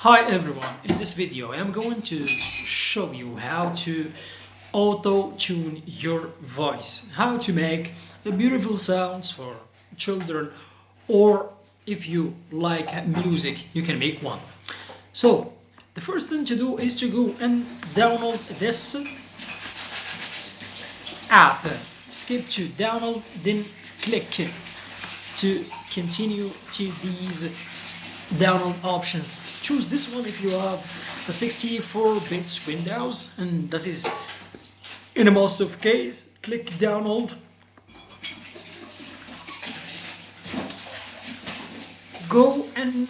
Hi everyone, in this video I am going to show you how to auto-tune your voice, how to make the beautiful sounds for children, or if you like music you can make one. So the first thing to do is to go and download this app. Skip to download, then click to continue to these download options. Choose this one if you have a 64-bit Windows, and that is in most of case. Click download. Go and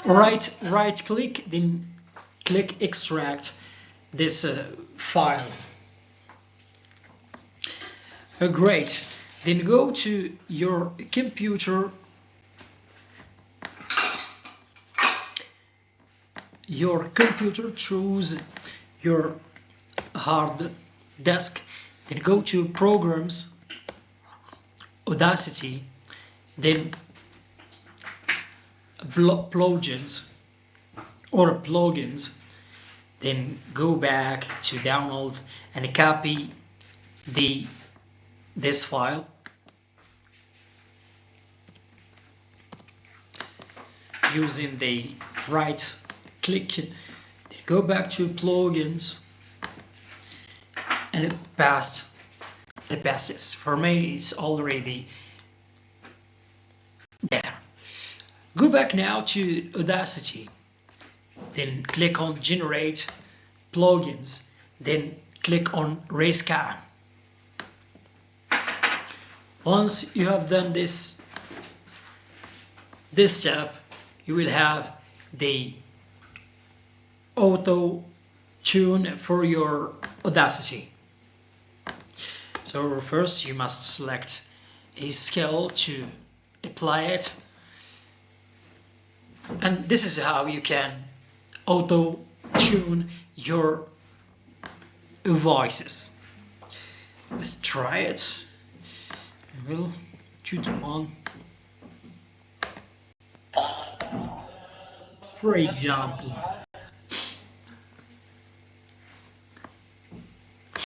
right click, then click extract this file. Great. Then go to your computer, choose your hard disk, then go to programs, Audacity, then plugins, then go back to download and copy this file. Using the right click, then go back to plugins and it passes. For me it's already there. Go back now to Audacity, then click on generate plugins, then click on rescan. Once you have done this step, you will have the auto tune for your Audacity. So first you must select a scale to apply it, and this is how you can auto tune your voices. Let's try it. I will choose one. For example,